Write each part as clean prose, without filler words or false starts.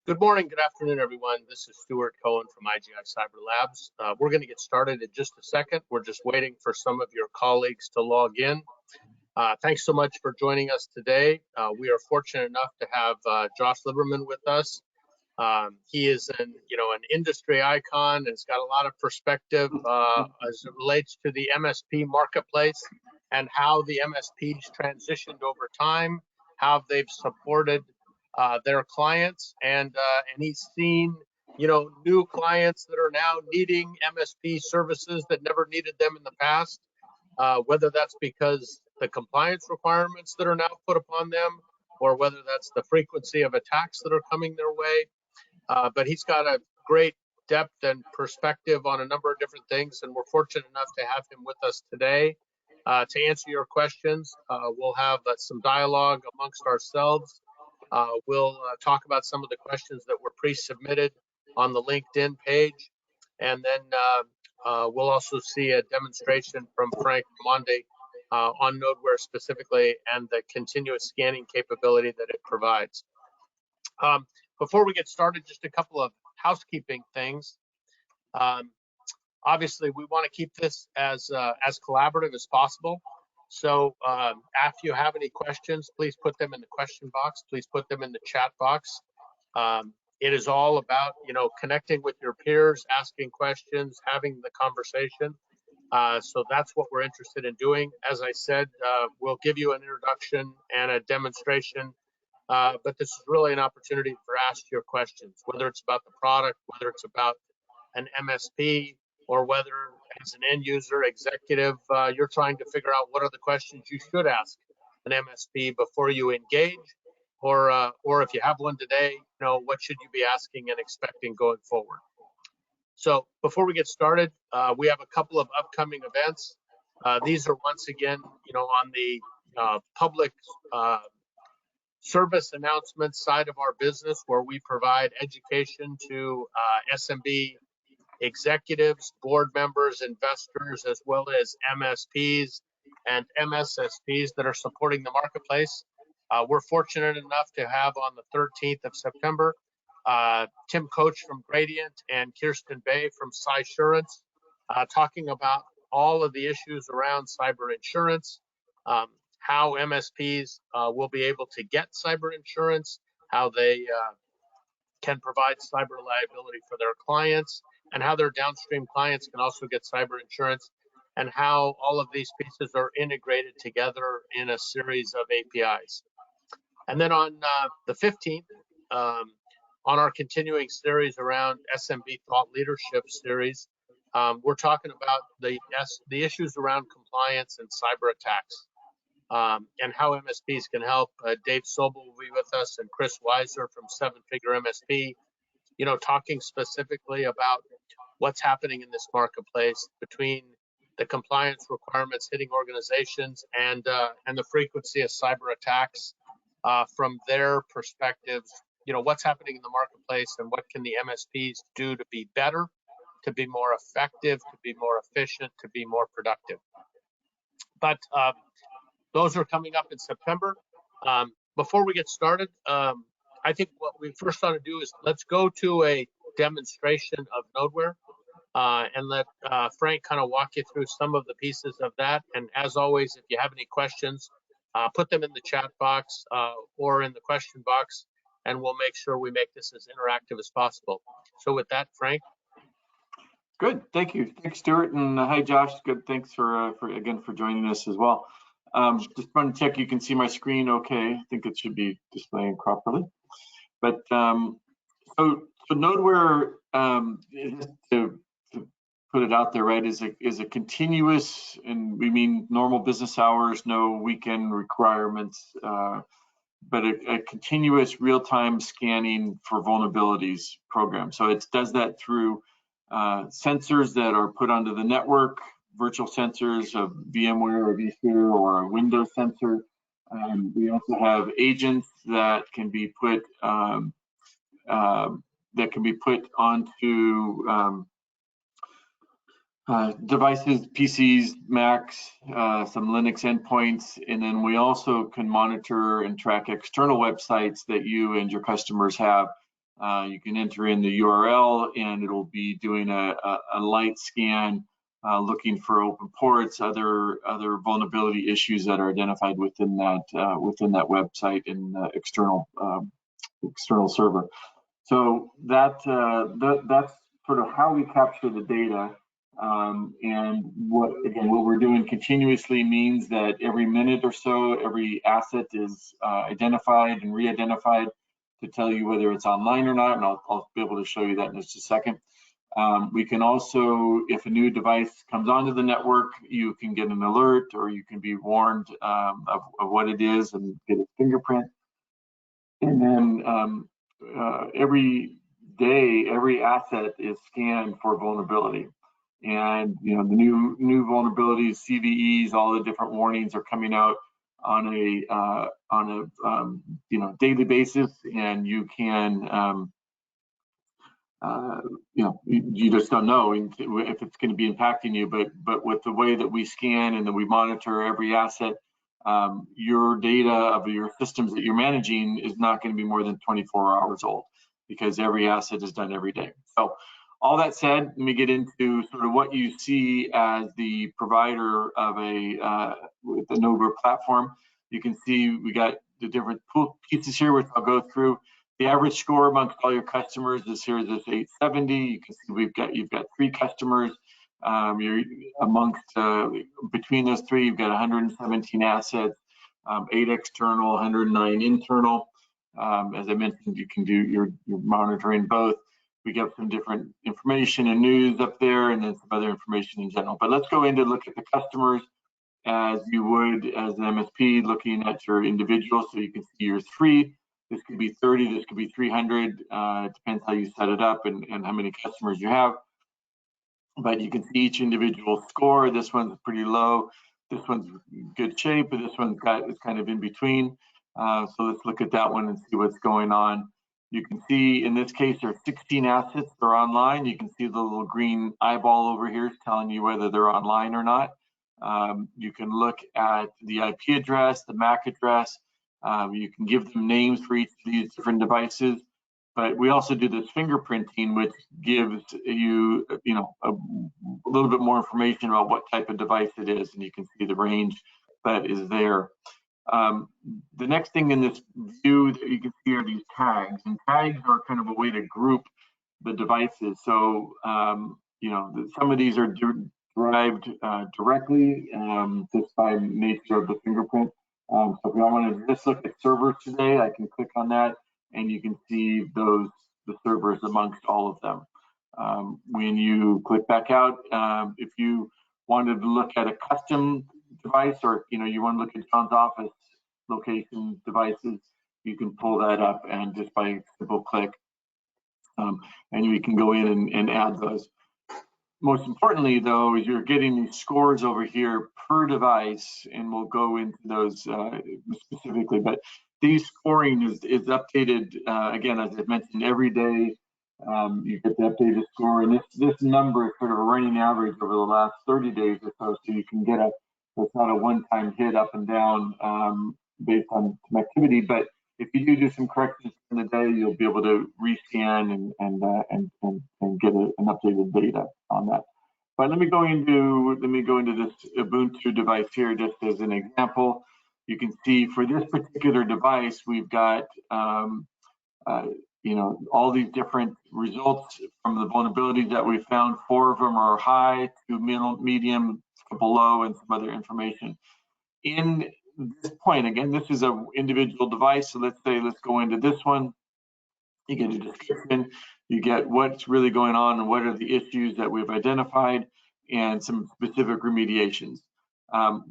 Good morning, good afternoon, everyone. This is Stuart Cohen from IGI Cyber Labs. We're going to get started in just a second. We're just waiting for some of your colleagues to log in. Thanks so much for joining us today. We are fortunate enough to have Josh Liberman with us. He is an industry icon and has got a lot of perspective as it relates to the MSP marketplace and how the MSPs transitioned over time, how they've supported their clients, and he's seen new clients that are now needing MSP services that never needed them in the past, whether that's because the compliance requirements that are now put upon them, or whether that's the frequency of attacks that are coming their way. But he's got a great depth and perspective on a number of different things, and we're fortunate enough to have him with us today to answer your questions. We'll have some dialogue amongst ourselves. We'll talk about some of the questions that were pre-submitted on the LinkedIn page, and then we'll also see a demonstration from Frank Monday on Nodeware specifically and the continuous scanning capability that it provides. Before we get started, just a couple of housekeeping things. Obviously, we want to keep this as collaborative as possible. So after you have any questions, please put them in the question box. Please put them in the chat box. It is all about connecting with your peers, asking questions, having the conversation. So that's what we're interested in doing. As I said, we'll give you an introduction and a demonstration, but this is really an opportunity for ask your questions, whether it's about the product, whether it's about an MSP, or whether as an end user executive, you're trying to figure out what are the questions you should ask an MSP before you engage, or if you have one today, what should you be asking and expecting going forward. So before we get started, we have a couple of upcoming events. These are once again, on the public service announcement side of our business, where we provide education to SMB executives, board members, investors, as well as MSPs and MSSPs that are supporting the marketplace. We're fortunate enough to have on the 13th of September, Tim Coach from Gradient and Kirsten Bay from Cysurance talking about all of the issues around cyber insurance, how MSPs will be able to get cyber insurance, how they can provide cyber liability for their clients, and how their downstream clients can also get cyber insurance, and how all of these pieces are integrated together in a series of APIs. And then on the 15th, on our continuing series around SMB Thought Leadership series, we're talking about the issues around compliance and cyber attacks, and how MSPs can help. Dave Sobel will be with us, and Chris Weiser from Seven Figure MSP, talking specifically about what's happening in this marketplace between the compliance requirements hitting organizations and the frequency of cyber attacks from their perspectives. What's happening in the marketplace and what can the MSPs do to be better, to be more effective, to be more efficient, to be more productive. But those are coming up in September. Before we get started, I think what we first ought to do is let's go to a demonstration of Nodeware and let Frank kind of walk you through some of the pieces of that. And as always, if you have any questions, put them in the chat box or in the question box, and we'll make sure we make this as interactive as possible. So with that, Frank. Good, thank you. Thanks, Stuart, and hi, Josh. Good, thanks for joining us as well. Just want to check you can see my screen okay. I think it should be displaying properly. But so Nodeware, to put it out there, right, is a continuous, and we mean normal business hours, no weekend requirements, but a continuous real-time scanning for vulnerabilities program. So it does that through sensors that are put onto the network, virtual sensors of VMware or vSphere or a Windows sensor. We also have agents that can be put onto devices, PCs, Macs, some Linux endpoints, and then we also can monitor and track external websites that you and your customers have You can enter in the URL and it'll be doing a light scan, looking for open ports, other vulnerability issues that are identified within that website and external server. So that's sort of how we capture the data. And what we're doing continuously means that every minute or so, every asset is identified and re-identified to tell you whether it's online or not, and I'll be able to show you that in just a second. We can also, if a new device comes onto the network, you can get an alert or you can be warned of what it is and get a fingerprint. And then every day, every asset is scanned for vulnerability. And the new vulnerabilities, CVEs, all the different warnings are coming out on a daily basis, and you can you just don't know if it's going to be impacting you. But with the way that we scan and that we monitor every asset, your data of your systems that you're managing is not going to be more than 24 hours old, because every asset is done every day. So all that said, let me get into sort of what you see as the provider of with the Nodeware platform. You can see we got the different pieces here, which I'll go through. The average score amongst all your customers this here is this 870. You can see you've got 3 customers. You're amongst between those 3, you've got 117 assets, 8 external, 109 internal. As I mentioned, you can do you're monitoring both. We get some different information and news up there, and then some other information in general. But let's go in to look at the customers as you would as an MSP looking at your individual. So you can see your 3. This could be 30, this could be 300. It depends how you set it up and how many customers you have. But you can see each individual score. This one's pretty low. This one's good shape, but this one's it's kind of in between. So let's look at that one and see what's going on. You can see in this case there are 16 assets that are online. You can see the little green eyeball over here is telling you whether they're online or not. You can look at the IP address, the MAC address. You can give them names for each of these different devices. But we also do this fingerprinting, which gives you, a little bit more information about what type of device it is, and you can see the range that is there. The next thing in this view that you can see are these tags, and tags are kind of a way to group the devices. So, some of these are derived directly just by nature of the fingerprint. So if I want to just look at servers today, I can click on that, and you can see the servers amongst all of them. When you click back out, if you wanted to look at a custom device, or you want to look at John's office location devices, you can pull that up and just by a simple click, and you can go in and add those. Most importantly, though, is you're getting these scores over here per device, and we'll go into those specifically. But these scoring is updated again, as I mentioned, every day. You get the updated score, and this number is sort of a running average over the last 30 days or so. So you can get it's not a one-time hit up and down based on some activity, but if you do some corrections in the day, you'll be able to rescan and get an updated data on that. But let me go into this Ubuntu device here just as an example. You can see for this particular device, we've got all these different results from the vulnerabilities that we found. 4 of them are high, 2 medium, a couple low, and some other information. In this point, again, this is an individual device. So let's go into this one. You get a description, you get what's really going on and what are the issues that we've identified, and some specific remediations.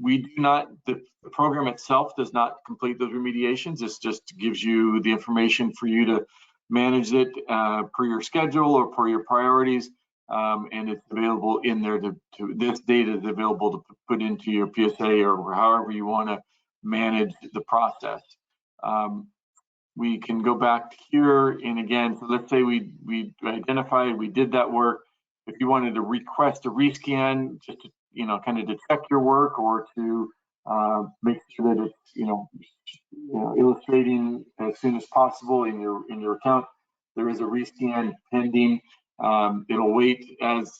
We do not, the program itself does not complete those remediations. This just gives you the information for you to manage it per your schedule or per your priorities, and it's available in there this data is available to put into your PSA or however you want to manage the process. We can go back here, and again, so let's say we identified, we did that work. If you wanted to request a rescan, just to kind of detect your work or to make sure that it's illustrating as soon as possible in your account, There is a rescan pending. It'll wait as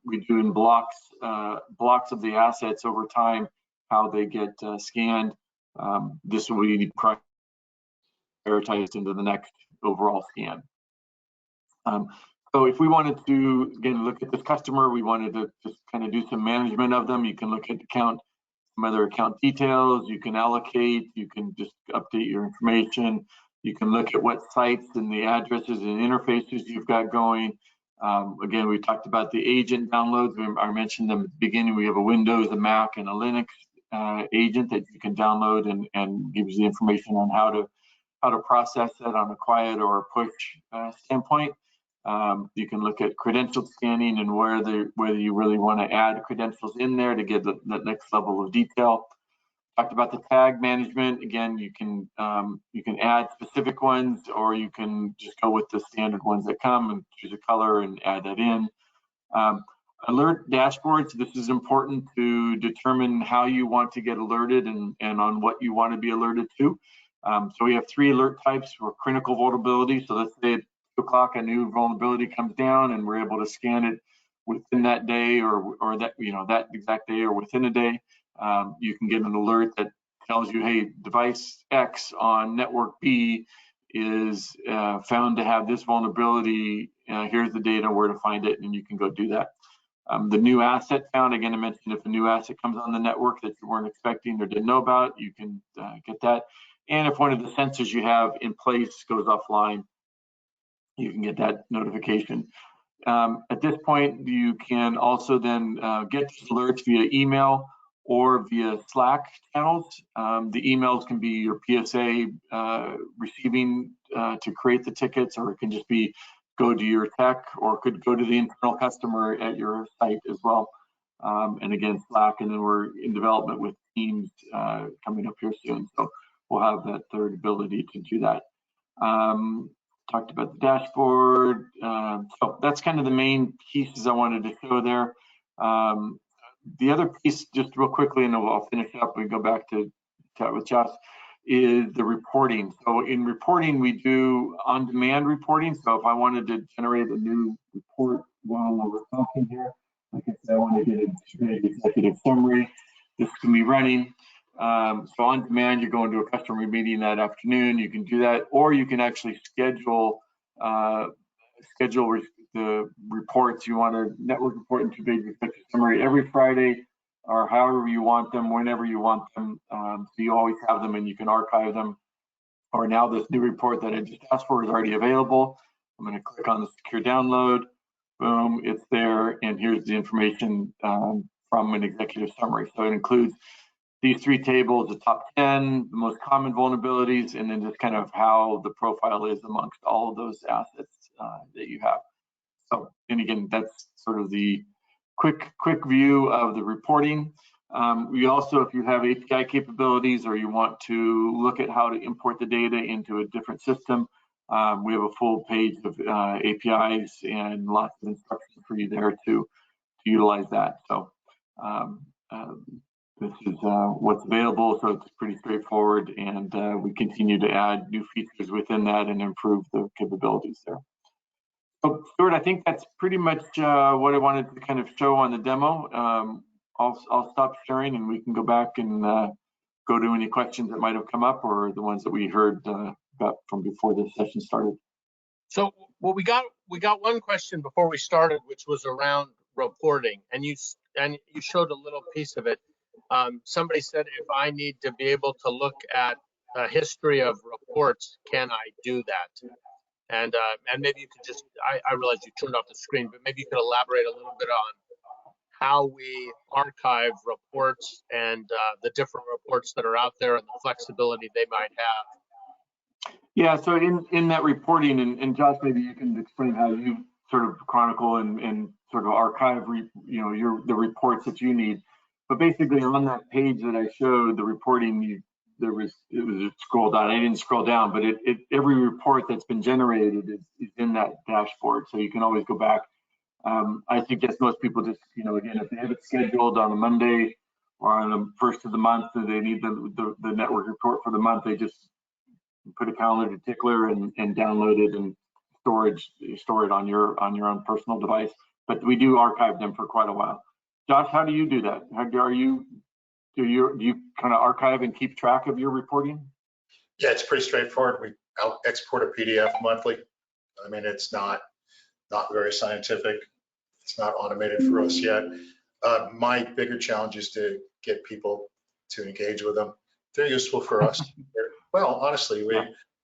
we do in blocks of the assets over time, how they get scanned. This will be prioritized into the next overall scan. So if we wanted to, again, look at this customer, we wanted to just kind of do some management of them, you can look at some other account details, you can allocate, you can just update your information, you can look at what sites and the addresses and interfaces you've got going. Again, we talked about the agent downloads. I mentioned them at the beginning. We have a Windows, a Mac, and a Linux agent that you can download and gives you the information on how to process that on a quiet or a push standpoint. You can look at credential scanning and whether you really want to add credentials in there to get that next level of detail. Talked about the tag management. Again, you can add specific ones, or you can just go with the standard ones that come and choose a color and add that in. Alert dashboards. This is important to determine how you want to get alerted and on what you want to be alerted to. So we have 3 alert types for critical vulnerability. So let's say at 2 o'clock a new vulnerability comes down and we're able to scan it within that day or that that exact day or within a day. You can get an alert that tells you, hey, device X on network B is found to have this vulnerability. Here's the data, where to find it, and you can go do that. The new asset found, again, I mentioned if a new asset comes on the network that you weren't expecting or didn't know about, you can get that. And if one of the sensors you have in place goes offline, you can get that notification. At this point, you can also then get alerts via email or via Slack channels. The emails can be your PSA receiving to create the tickets, or it can just be go to your tech, or could go to the internal customer at your site as well. And again, Slack, and then we're in development with Teams coming up here soon. So we'll have that third ability to do that. Talked about the dashboard. So that's kind of the main pieces I wanted to show there. The other piece, just real quickly, and I'll finish up, we go back to chat with Josh, is the reporting. So in reporting, we do on-demand reporting. So if I wanted to generate a new report while we're talking here, like I said, I want to get an executive summary, this can be running. So on demand, you go into a customer meeting that afternoon, you can do that, or you can actually schedule the reports. You want a network report and 2-page executive summary every Friday, or however you want them, whenever you want them. So you always have them and you can archive them. Or now this new report that I just asked for is already available. I'm going to click on the secure download. Boom, it's there, and here's the information from an executive summary. So it includes these 3 tables, the top 10, the most common vulnerabilities, and then just kind of how the profile is amongst all of those assets that you have. So, and again, that's sort of the quick view of the reporting. We also, if you have API capabilities or you want to look at how to import the data into a different system, we have a full page of APIs and lots of instructions for you there to utilize that. So this is what's available, so it's pretty straightforward, and we continue to add new features within that and improve the capabilities there. So Stuart, I think that's pretty much what I wanted to kind of show on the demo. I'll stop sharing and we can go back and go to any questions that might have come up or the ones that we heard about from before the session started. So, well, we got one question before we started, which was around reporting, and you showed a little piece of it. Somebody said, if I need to be able to look at a history of reports, can I do that? And maybe you could just, I realize you turned off the screen, but maybe you could elaborate a little bit on how we archive reports and the different reports that are out there and the flexibility they might have. Yeah, so in that reporting, and Josh, maybe you can explain how you sort of chronicle and sort of archive, the reports that you need. But basically, on that page that I showed, the reporting, it was scrolled down. I didn't scroll down, but every report that's been generated is in that dashboard, so you can always go back. I suggest most people just, again, if they have it scheduled on a Monday or on the first of the month, and they need the network report for the month, they just put a calendar tickler and download it and storage, you store it on your own personal device, but we do archive them for quite a while. Josh, how do you do that? Do you kind of archive and keep track of your reporting? Yeah, it's pretty straightforward. I'll export a PDF monthly. I mean, it's not very scientific. It's not automated for us yet. My bigger challenge is to get people to engage with them. They're useful for us. Well, honestly,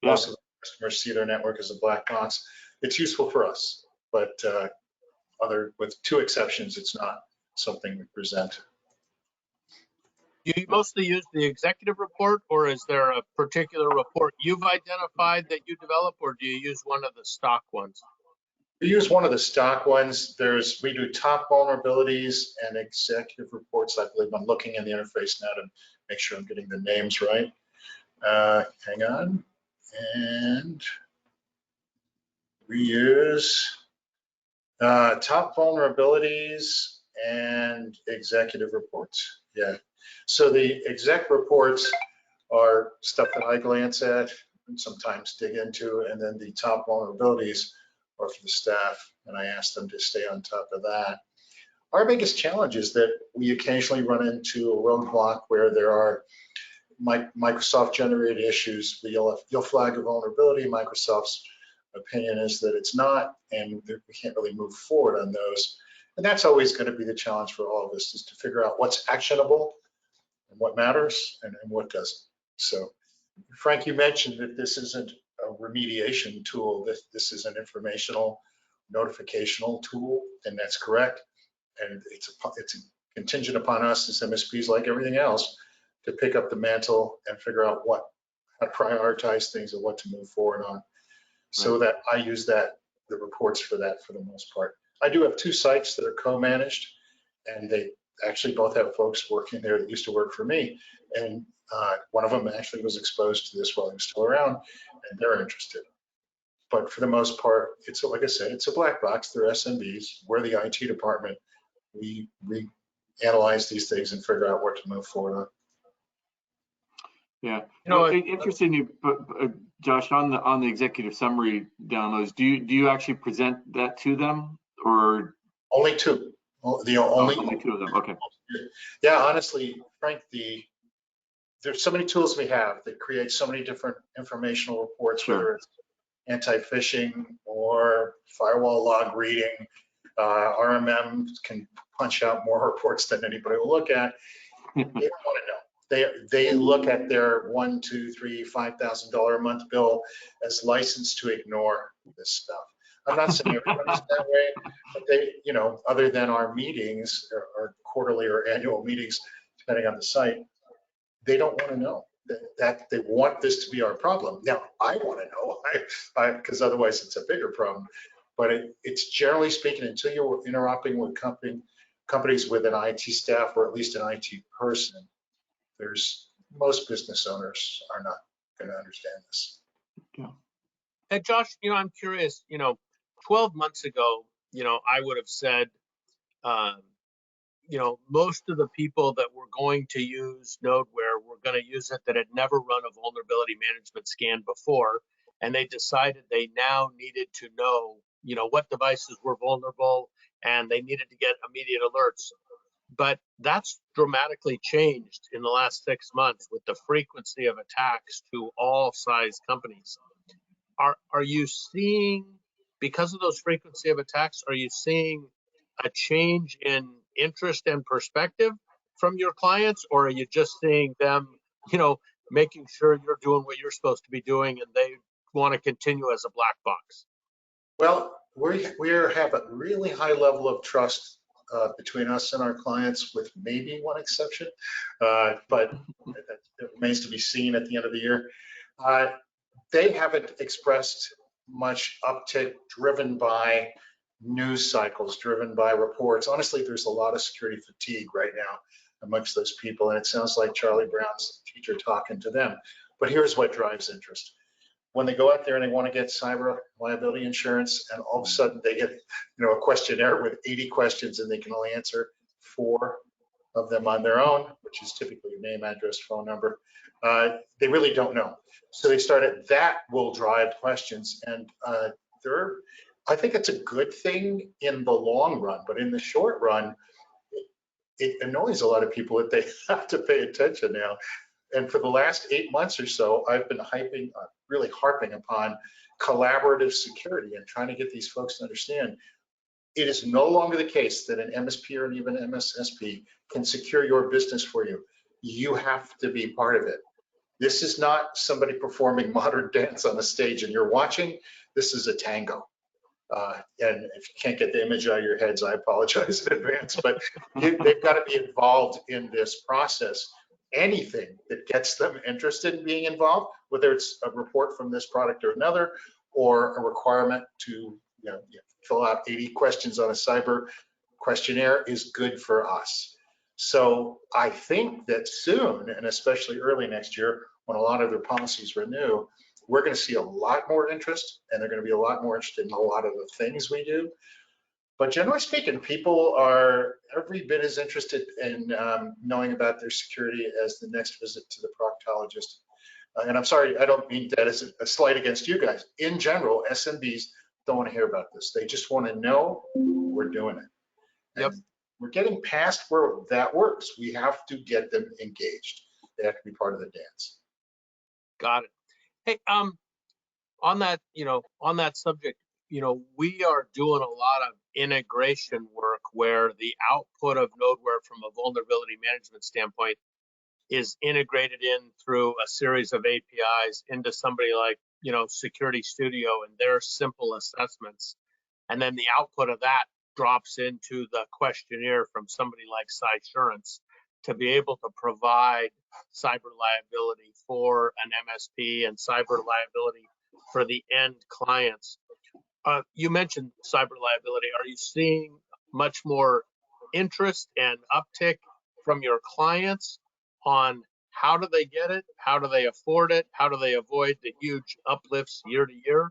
most of the customers see their network as a black box. It's useful for us, but with two exceptions, it's not something we present. Do you mostly use the executive report, or is there a particular report you've identified that you develop, or do you use one of the stock ones? We use one of the stock ones. We do top vulnerabilities and executive reports. I believe I'm looking in the interface now to make sure I'm getting the names right. Hang on. And we use top vulnerabilities and executive reports. Yeah. So the exec reports are stuff that I glance at and sometimes dig into, and then the top vulnerabilities are for the staff, and I ask them to stay on top of that. Our biggest challenge is that we occasionally run into a roadblock where there are Microsoft generated issues. You'll flag a vulnerability. Microsoft's opinion is that it's not, and we can't really move forward on those. And that's always going to be the challenge for all of us, is to figure out what's actionable and what matters and what doesn't. So, Frank, you mentioned that this isn't a remediation tool. This is an informational notificational tool, and that's correct. And it's contingent upon us as MSPs, like everything else, to pick up the mantle and figure out how to prioritize things and what to move forward on. So that I use the reports for that for the most part. I do have two sites that are co-managed, and they actually both have folks working there that used to work for me. And one of them actually was exposed to this while he was still around, and they're interested. But for the most part, like I said, it's a black box. They're SMBs. We're the IT department. We analyze these things and figure out what to move forward on. Yeah, interesting. Josh, on the executive summary downloads, do you actually present that to them, or only two? Only two of them. Okay. Yeah, honestly, Frank, there's so many tools we have that create so many different informational reports, sure, whether it's anti-phishing or firewall log reading. RMM can punch out more reports than anybody will look at. They don't want to know. They look at their $1,000, $2,000, $3,000, $5,000 a month bill as license to ignore this stuff. I'm not saying everybody's that way, but they, other than our meetings, our quarterly or annual meetings, depending on the site, they don't want to know that they want this to be our problem. Now, I want to know, because otherwise it's a bigger problem. But it's generally speaking, until you're interacting with companies with an IT staff or at least an IT person, most business owners are not going to understand this. Yeah. Hey, Josh, I'm curious, 12 months ago, I would have said, most of the people that were going to use Nodeware were going to use it that had never run a vulnerability management scan before, and they decided they now needed to know, what devices were vulnerable, and they needed to get immediate alerts. But that's dramatically changed in the last 6 months with the frequency of attacks to all size companies. Are you seeing, because of those frequency of attacks, are you seeing a change in interest and perspective from your clients, or are you just seeing them, making sure you're doing what you're supposed to be doing and they want to continue as a black box? Well, we have a really high level of trust between us and our clients, with maybe one exception, but it remains to be seen at the end of the year. They haven't expressed much uptick driven by news cycles, driven by reports. Honestly, there's a lot of security fatigue right now amongst those people, and it sounds like Charlie Brown's teacher talking to them. But here's what drives interest. When they go out there and they want to get cyber liability insurance, and all of a sudden they get, a questionnaire with 80 questions, and they can only answer 4 of them on their own, which is typically your name, address, phone number. They really don't know. So they started, that will drive questions. And I think it's a good thing in the long run, but in the short run, it annoys a lot of people that they have to pay attention now. And for the last 8 months or so, I've been really harping upon collaborative security and trying to get these folks to understand it is no longer the case that an MSP or even MSSP can secure your business for you. You have to be part of it. This is not somebody performing modern dance on a stage and you're watching. This is a tango. And if you can't get the image out of your heads, I apologize in advance, but they've got to be involved in this process. Anything that gets them interested in being involved, whether it's a report from this product or another, or a requirement to fill out 80 questions on a cyber questionnaire, is good for us. So I think that soon, and especially early next year, when a lot of their policies renew, we're going to see a lot more interest, and they're going to be a lot more interested in a lot of the things we do. But generally speaking, people are every bit as interested in knowing about their security as the next visit to the proctologist. And I'm sorry, I don't mean that as a slight against you guys. In general, SMBs don't want to hear about this. They just want to know we're doing it. Yep. And we're getting past where that works. We have to get them engaged. They have to be part of the dance. Got it. Hey, on that, on that subject, we are doing a lot of integration work where the output of Nodeware from a vulnerability management standpoint is integrated in through a series of APIs into somebody like, Security Studio and their simple assessments. And then the output of that drops into the questionnaire from somebody like Cysurance to be able to provide cyber liability for an MSP and cyber liability for the end clients. You mentioned cyber liability. Are you seeing much more interest and uptick from your clients on how do they get it? How do they afford it? How do they avoid the huge uplifts year to year?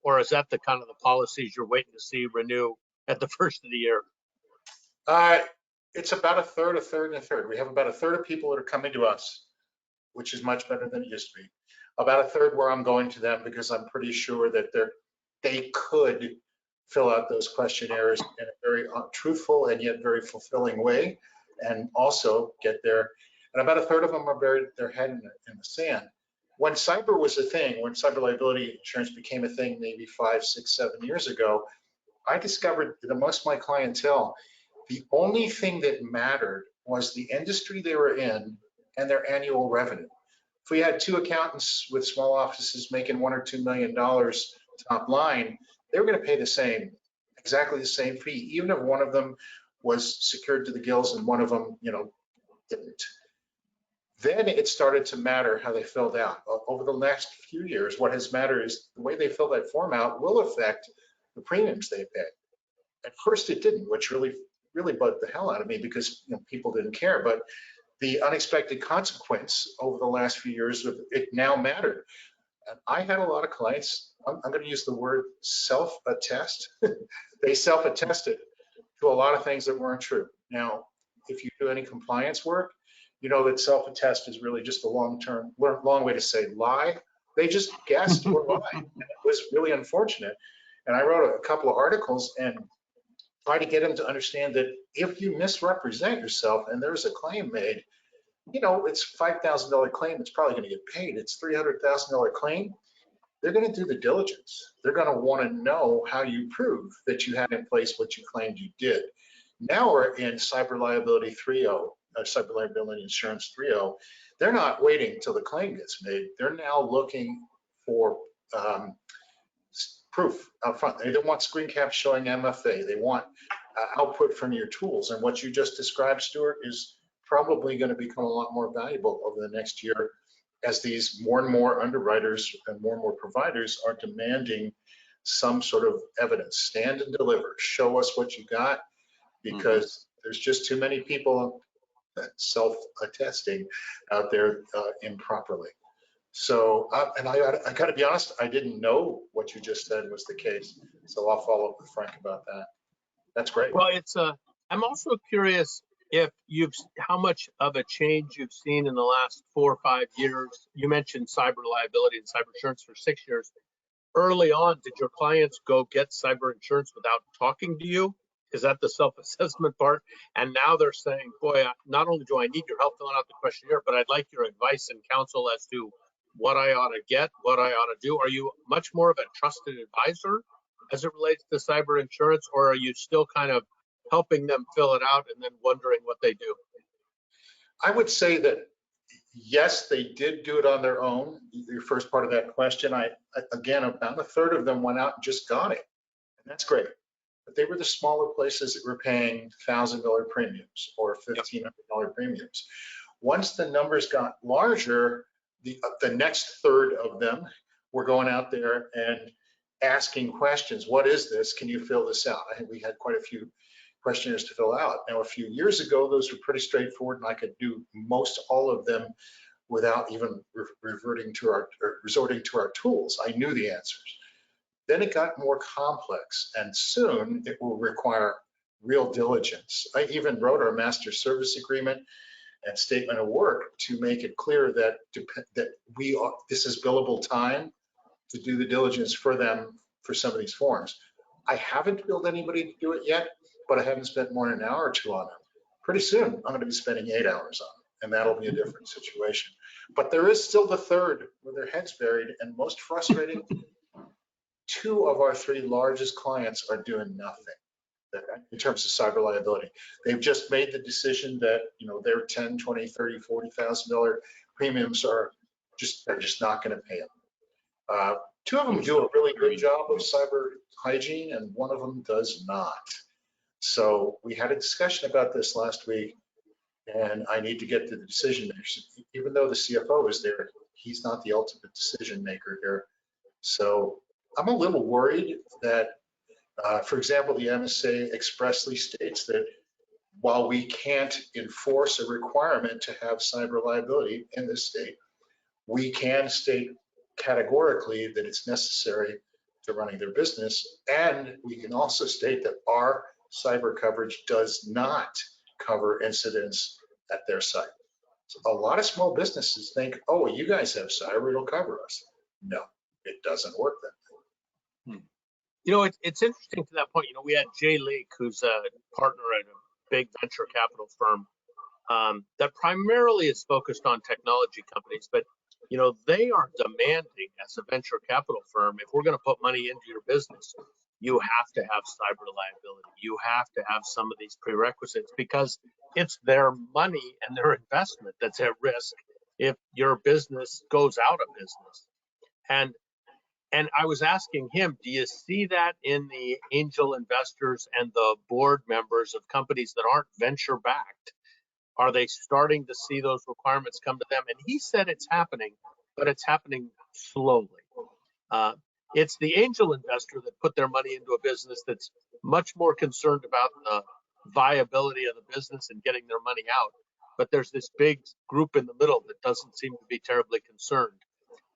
Or is that the kind of the policies you're waiting to see renew at the first of the year? It's about a third, and a third. We have about a third of people that are coming to us, which is much better than it used to be. About a third where I'm going to them because I'm pretty sure that they could fill out those questionnaires in a very truthful and yet very fulfilling way, and also get there. And about a third of them are buried their head in the sand. When cyber was a thing, when cyber liability insurance became a thing maybe 5, 6, 7 years ago, I discovered that most of my clientele, the only thing that mattered was the industry they were in and their annual revenue. If we had 2 accountants with small offices making $1 or $2 million top line, they were going to pay exactly the same fee, even if one of them was secured to the gills and one of them, didn't. Then it started to matter how they filled out. Over the next few years, what has mattered is the way they fill that form out will affect the premiums they pay. At first it didn't, which really bugged the hell out of me because people didn't care. But the unexpected consequence over the last few years of it now mattered. And I had a lot of clients, I'm going to use the word self-attest. They self-attested to a lot of things that weren't true. Now, if you do any compliance work, you know that self-attest is really just a long way to say lie. They just guessed or lied. And it was really unfortunate. And I wrote a couple of articles and tried to get them to understand that if you misrepresent yourself and there's a claim made, it's $5,000 claim, it's probably going to get paid. It's $300,000 claim. They're going to do the diligence. They're going to want to know how you prove that you had in place what you claimed you did. Now we're in Cyber Liability 3.0, Cyber Liability Insurance 3.0. They're not waiting until the claim gets made. They're now looking for proof up front. They don't want screen caps showing MFA. They want output from your tools. And what you just described, Stuart, is probably going to become a lot more valuable over the next year as these more and more underwriters and more providers are demanding some sort of evidence. Stand and deliver. Show us what you got, because there's just too many people self-attesting out there improperly. So, and I got to be honest, I didn't know what you just said was the case. So I'll follow up with Frank about that. That's great. Well, I'm also curious if how much of a change you've seen in the last 4 or 5 years. You mentioned cyber liability and cyber insurance for 6 years. early on, did your clients go get cyber insurance without talking to you? Is that the self-assessment part? And now they're saying, boy, not only do I need your help filling out the questionnaire, but I'd like your advice and counsel as to what I ought to get, what I ought to do. Are you much more of a trusted advisor as it relates to cyber insurance, or are you still kind of helping them fill it out and then wondering what they do? I would say that yes, they did do it on their own. Your first part of that question, again, about a third of them went out and just got it, and that's great. But they were the smaller places that were paying $1,000 premiums or $1,500 premiums. Once the numbers got larger, the next third of them were going out there and asking questions. What is this? Can you fill this out? I think we had quite a few questionnaires to fill out. Now, a few years ago, those were pretty straightforward, and I could do most all of them without even resorting to our tools. I knew the answers. Then it got more complex, and soon it will require real diligence. I even wrote our master service agreement and statement of work to make it clear that this is billable time to do the diligence for them for some of these forms. I haven't billed anybody to do it yet, but I haven't spent more than an hour or two on them. Pretty soon, I'm going to be spending 8 hours on it, and that'll be a different situation. But there is still the third where their head's buried, and most frustrating, 2 of our 3 largest clients are doing nothing in terms of cyber liability. They've just made the decision that their $10,000, $20,000, $30,000, $40,000 premiums they're just not going to pay them. 2 of them do a really good job of cyber hygiene, and 1 of them does not. So we had a discussion about this last week, and I need to get to the decision makers. Even though the CFO is there, he's not the ultimate decision maker here. So I'm a little worried that, for example, the MSA expressly states that while we can't enforce a requirement to have cyber liability in this state, we can state categorically that it's necessary to running their business, and we can also state that our cyber coverage does not cover incidents at their site. So a lot of small businesses think, oh, well, you guys have cyber, it'll cover us. No, it doesn't work that way. It's interesting to that point. We had Jay Leake, who's a partner at a big venture capital firm that primarily is focused on technology companies, but they are demanding as a venture capital firm, if we're going to put money into your business, you have to have cyber liability. You have to have some of these prerequisites because it's their money and their investment that's at risk if your business goes out of business. And I was asking him, do you see that in the angel investors and the board members of companies that aren't venture backed? Are they starting to see those requirements come to them? And he said it's happening, but it's happening slowly. It's the angel investor that put their money into a business that's much more concerned about the viability of the business and getting their money out. But there's this big group in the middle that doesn't seem to be terribly concerned.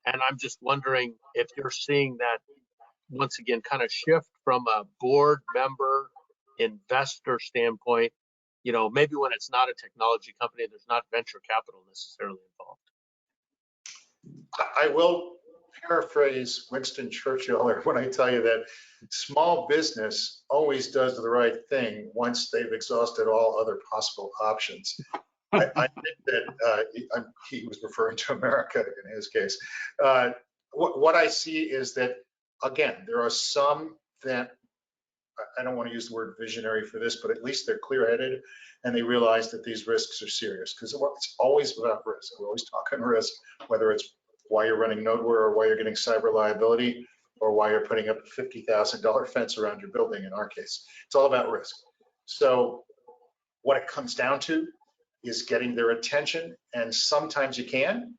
And I'm just wondering if you're seeing that, once again, kind of shift from a board member investor standpoint, maybe when it's not a technology company, there's not venture capital necessarily involved. I will paraphrase Winston Churchill when I tell you that small business always does the right thing once they've exhausted all other possible options. I think that he was referring to America in his case. What I see is that, again, there are some that, I don't want to use the word visionary for this, but at least they're clear-headed and they realize that these risks are serious, because it's always about risk. We're always talking risk, whether it's why you're running Nodeware or why you're getting cyber liability or why you're putting up a $50,000 fence around your building in our case. It's all about risk. So what it comes down to is getting their attention, and sometimes you can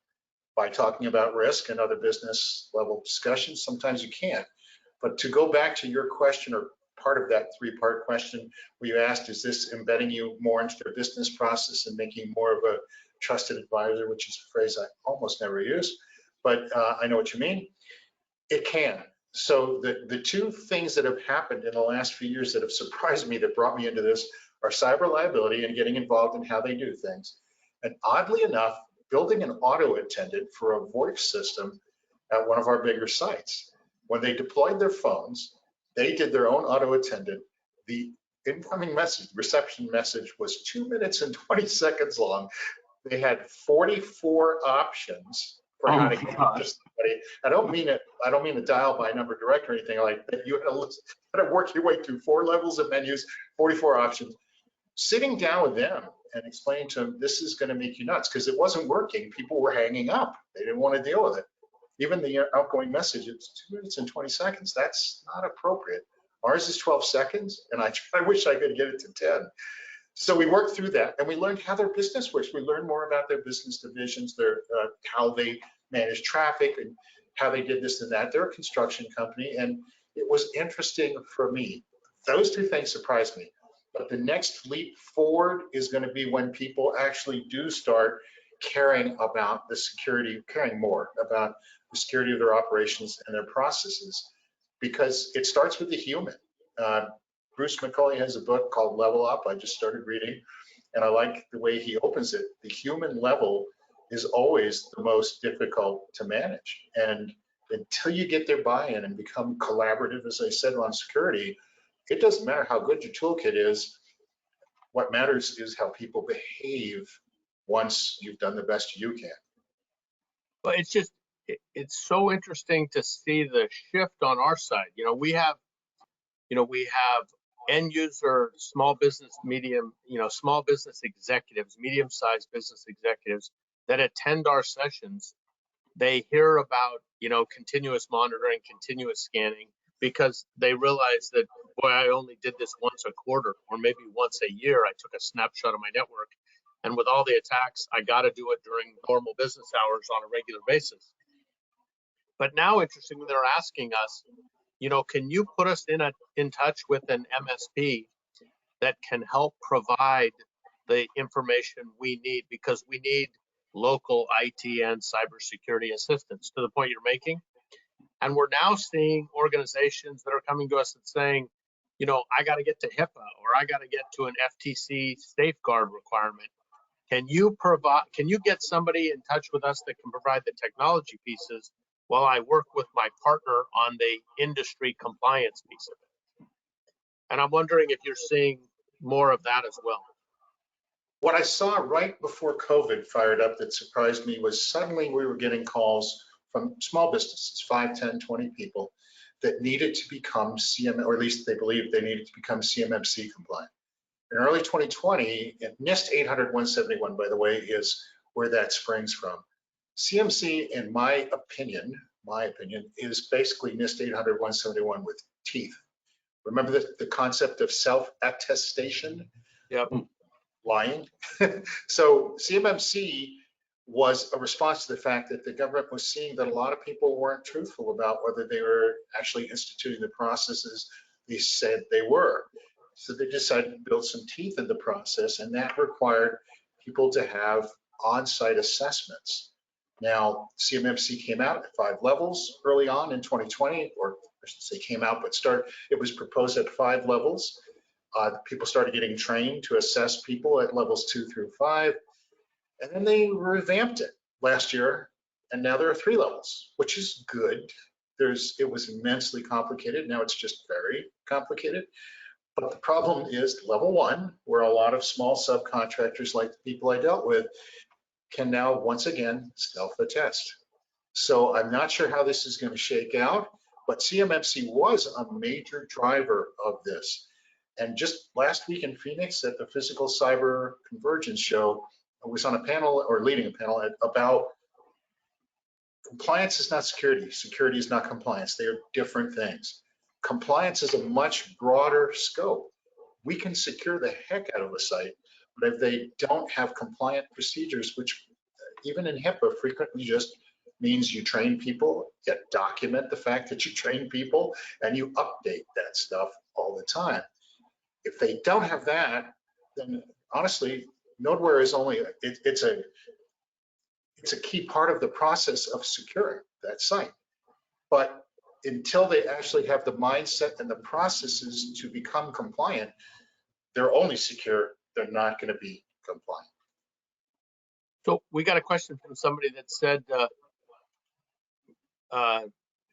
by talking about risk and other business level discussions, sometimes you can't. But to go back to your question, or part of that 3-part question where you asked, is this embedding you more into their business process and making more of a trusted advisor, which is a phrase I almost never use, but I know what you mean. It can. So the 2 things that have happened in the last few years that have surprised me, that brought me into this, are cyber liability and getting involved in how they do things. And oddly enough, building an auto attendant for a voice system at one of our bigger sites. When they deployed their phones, they did their own auto attendant. The incoming message, reception message, was 2 minutes and 20 seconds long. They had 44 options for how to get to somebody. I don't mean to dial by number direct or anything like that. You had to work your way through 4 levels of menus, 44 options. Sitting down with them and explaining to them, this is going to make you nuts, because it wasn't working. People were hanging up. They didn't want to deal with it. Even the outgoing message, it's 2 minutes and 20 seconds. That's not appropriate. Ours is 12 seconds, and I wish I could get it to 10. So we worked through that, and we learned how their business works. We learned more about their business divisions, their how they manage traffic, and how they did this and that. They're a construction company, and it was interesting for me. Those 2 things surprised me. But the next leap forward is going to be when people actually do start caring about the security, caring more about the security of their operations and their processes, because it starts with the human. Bruce McCauley has a book called Level Up. I just started reading, and I like the way he opens it. The human level is always the most difficult to manage. And until you get their buy-in and become collaborative, as I said, on security, it doesn't matter how good your toolkit is. What matters is how people behave once you've done the best you can. But it's so interesting to see the shift on our side. We have end user, small business, small business executives, medium-sized business executives that attend our sessions. They hear about, continuous monitoring, continuous scanning, because they realize that, boy, I only did this once a quarter, or maybe once a year. I took a snapshot of my network, and with all the attacks, I got to do it during normal business hours on a regular basis. But now, interestingly, they're asking us, can you put us in touch with an MSP that can help provide the information we need, because we need local IT and cybersecurity assistance, to the point you're making. And we're now seeing organizations that are coming to us and saying, I got to get to HIPAA, or I got to get to an FTC safeguard requirement. Can you get somebody in touch with us that can provide the technology pieces while I work with my partner on the industry compliance piece of it? And I'm wondering if you're seeing more of that as well. What I saw right before COVID fired up that surprised me was suddenly we were getting calls from small businesses, 5, 10, 20 people, that needed to become or at least they believed they needed to become CMMC compliant. In early 2020, NIST 800-171, by the way, is where that springs from. CMC, in my opinion, is basically NIST 800-171 with teeth. Remember the concept of self-attestation? Yep. Lying. So CMMC was a response to the fact that the government was seeing that a lot of people weren't truthful about whether they were actually instituting the processes they said they were. So they decided to build some teeth in the process, and that required people to have on-site assessments. Now, CMMC came out at 5 levels early on in 2020, or I should say came out, but it was proposed at 5 levels. People started getting trained to assess people at levels 2 through 5, and then they revamped it last year, and now there are 3 levels, which is good. It was immensely complicated. Now it's just very complicated. But the problem is level 1, where a lot of small subcontractors, like the people I dealt with, can now once again self-attest. So I'm not sure how this is going to shake out, but CMMC was a major driver of this. And just last week in Phoenix at the Physical Cyber Convergence Show, I was on a panel, or leading a panel, about compliance is not security. Security is not compliance. They are different things. Compliance is a much broader scope. We can secure the heck out of a site, but if they don't have compliant procedures, which even in HIPAA frequently just means you train people, you document the fact that you train people, and you update that stuff all the time. If they don't have that, then honestly, Nodeware is only, it's a key part of the process of securing that site. But until they actually have the mindset and the processes to become compliant, they're only secure, they're not going to be compliant. So we got a question from somebody that said,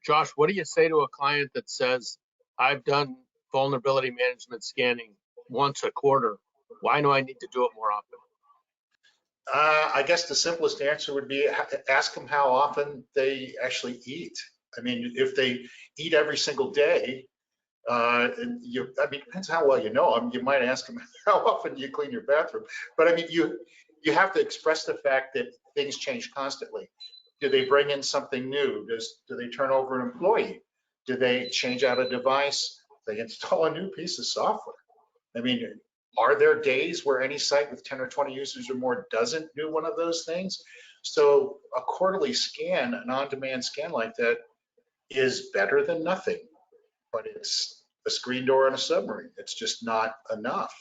Josh, what do you say to a client that says, I've done vulnerability management scanning once a quarter. Why do I need to do it more often? I guess the simplest answer would be ask them how often they actually eat. I mean, if they eat every single day, I mean, it depends how well you know them. You might ask them how often you clean your bathroom. But I mean, you have to express the fact that things change constantly. Do they bring in something new? Do they turn over an employee? Do they change out a device? They install a new piece of software. I mean, are there days where any site with 10 or 20 users or more doesn't do one of those things? So a quarterly scan, an on-demand scan like that, is better than nothing, but it's a screen door on a submarine. It's just not enough.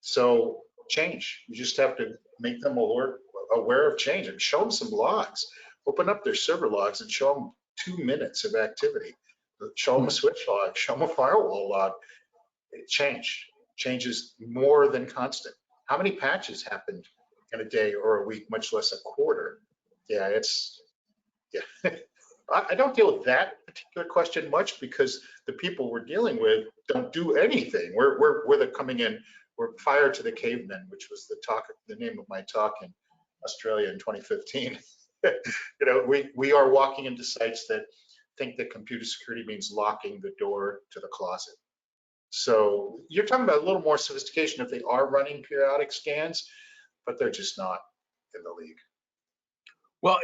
So change. You just have to make them aware of change and show them some logs. Open up their server logs and show them 2 minutes of activity. Show them a switch log, show them a firewall log. Change is more than constant. How many patches happened in a day or a week, much less a quarter? Yeah, I don't deal with that particular question much because the people we're dealing with don't do anything. We're coming in, we're fire to the cavemen, which was the name of my talk in Australia in 2015. You know, we are walking into sites that think that computer security means locking the door to the closet. So you're talking about a little more sophistication if they are running periodic scans, but they're just not in the league. Well,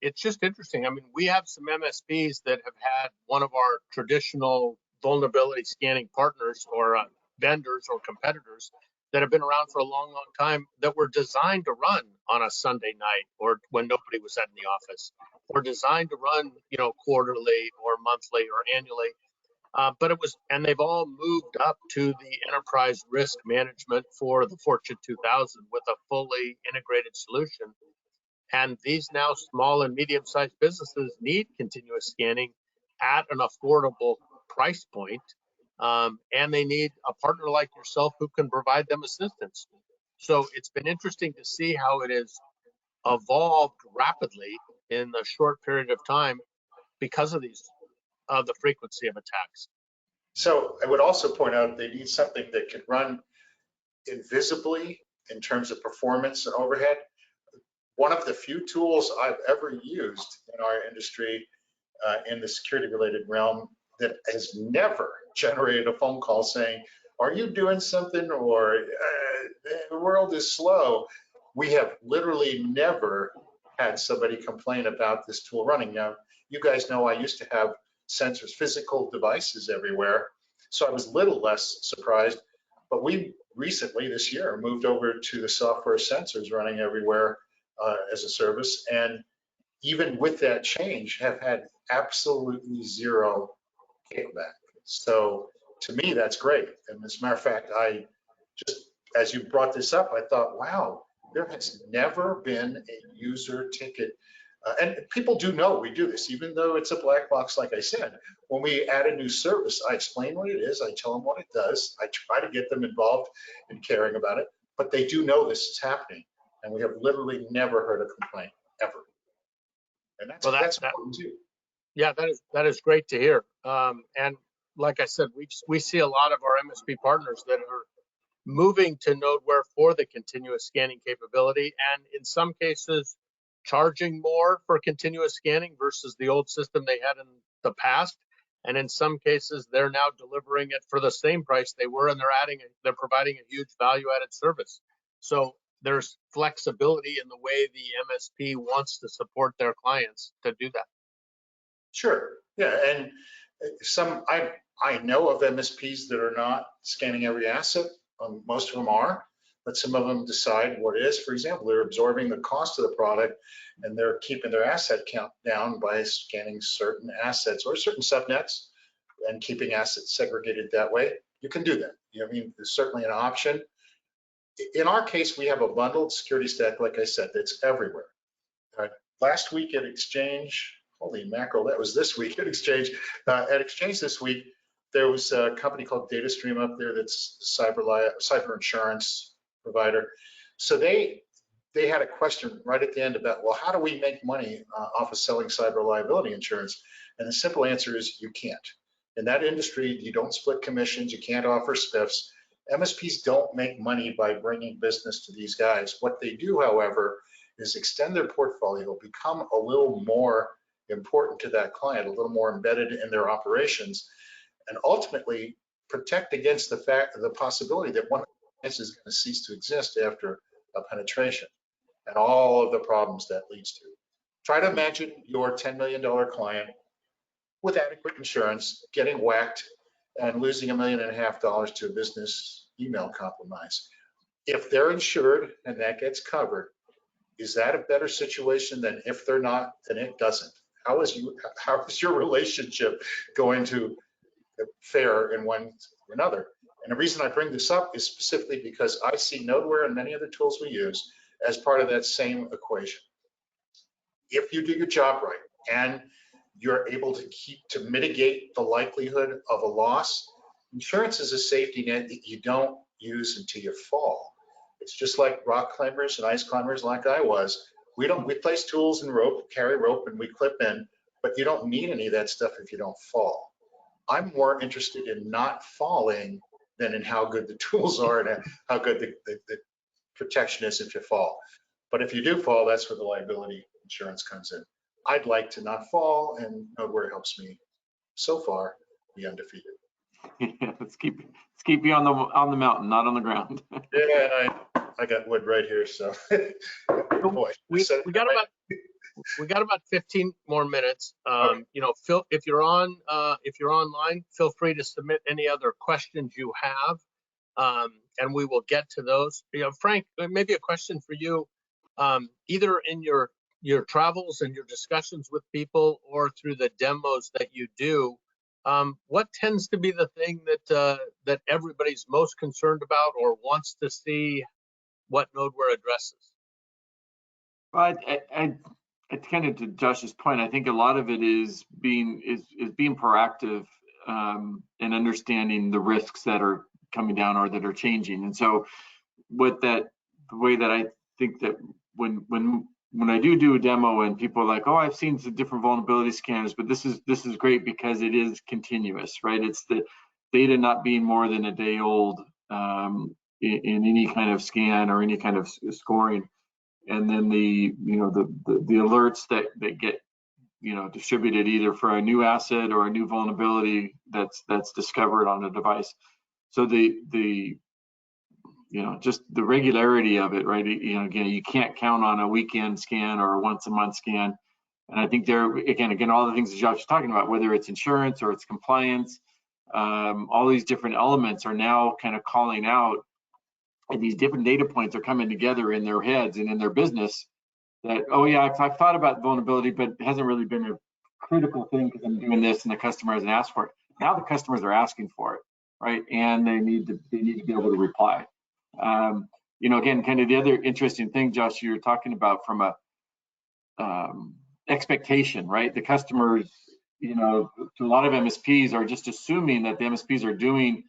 it's just interesting. I mean, we have some MSPs that have had one of our traditional vulnerability scanning partners or vendors or competitors that have been around for a long, long time that were designed to run on a Sunday night or when nobody was in the office, or designed to run, you know, quarterly or monthly or annually. But it was, and they've all moved up to the enterprise risk management for the Fortune 2000 with a fully integrated solution. And these now small and medium-sized businesses need continuous scanning at an affordable price point. And they need a partner like yourself who can provide them assistance. So it's been interesting to see how it has evolved rapidly in a short period of time because of the frequency of attacks. So I would also point out they need something that can run invisibly in terms of performance and overhead. One of the few tools I've ever used in our industry in the security related realm that has never generated a phone call saying, are you doing something, or the world is slow. We have literally never had somebody complain about this tool running. Now, you guys know I used to have sensors, physical devices everywhere, so I was a little less surprised, but we recently this year moved over to the software sensors running everywhere as a service, and even with that change have had absolutely zero kickback. So to me, that's great. And as a matter of fact, I just, as you brought this up, I thought, wow, there has never been a user ticket. And people do know we do this, even though it's a black box, like I said. When we add a new service, I explain what it is, I tell them what it does, I try to get them involved in caring about it, but they do know this is happening. And we have literally never heard a complaint, ever. And that's important too. Yeah, that is great to hear. And like I said, we see a lot of our MSP partners that are moving to Nodeware for the continuous scanning capability, and in some cases, charging more for continuous scanning versus the old system they had in the past. And in some cases, they're now delivering it for the same price they were, and they're providing a huge value-added service. So there's flexibility in the way the MSP wants to support their clients to do that. Sure, yeah, and I know of MSPs that are not scanning every asset. Most of them are, but some of them decide what it is. For example, they're absorbing the cost of the product and they're keeping their asset count down by scanning certain assets or certain subnets and keeping assets segregated that way. You can do that. I mean, there's certainly an option. In our case, we have a bundled security stack, like I said, that's everywhere. Last week at Exchange, holy mackerel, that was this week at Exchange. At Exchange this week, there was a company called DataStream up there that's a cyber insurance provider. So they they had a question right at the end about, well, how do we make money off of selling cyber liability insurance? And the simple answer is you can't. In that industry, you don't split commissions, you can't offer spiffs. MSPs don't make money by bringing business to these guys. What they do, however, is extend their portfolio, become a little more important to that client, a little more embedded in their operations, and ultimately protect against the possibility that one of this is going to cease to exist after a penetration and all of the problems that leads to. Try to imagine your $10 million client with adequate insurance getting whacked and losing $1.5 million to a business email compromise. If they're insured and that gets covered, is that a better situation than if they're not, then it doesn't? How is your relationship going to fare in one or another? And the reason I bring this up is specifically because I see Nodeware and many other tools we use as part of that same equation. If you do your job right and you're able to mitigate the likelihood of a loss, insurance is a safety net that you don't use until you fall. It's just like rock climbers and ice climbers like I was. We place tools and rope, carry rope, and we clip in, but you don't need any of that stuff if you don't fall. I'm more interested in not falling than in how good the tools are and how good the protection is if you fall. But if you do fall, that's where the liability insurance comes in. I'd like to not fall, and Nodeware helps me so far be undefeated. Yeah, let's keep you on the mountain, not on the ground. Yeah, and I got wood right here, so boy, we got about 15 more minutes. Okay. You know, Phil, if you're online, feel free to submit any other questions you have, and we will get to those. You know, Frank, maybe a question for you, either in your travels and your discussions with people or through the demos that you do. What tends to be the thing that everybody's most concerned about or wants to see what Nodeware addresses? Well, I kind of to Josh's point, I think a lot of it is being proactive and understanding the risks that are coming down or that are changing. And so, the way that I think that when I do a demo and people are like, oh, I've seen some different vulnerability scanners, but this is great because it is continuous, right? It's the data not being more than a day old in any kind of scan or any kind of scoring, and then the alerts that get distributed either for a new asset or a new vulnerability that's discovered on a device. So just the regularity of it, right? Again, you can't count on a weekend scan or a once a month scan. And I think again, all the things that Josh is talking about, whether it's insurance or it's compliance, all these different elements are now kind of calling out, and these different data points are coming together in their heads and in their business that, oh yeah, I've thought about vulnerability, but it hasn't really been a critical thing because I'm doing this and the customer hasn't asked for it. Now the customers are asking for it, right? And they need to be able to reply. Again, kind of the other interesting thing, Josh, you were talking about from a expectation, right? The customers, to a lot of MSPs are just assuming that the MSPs are doing,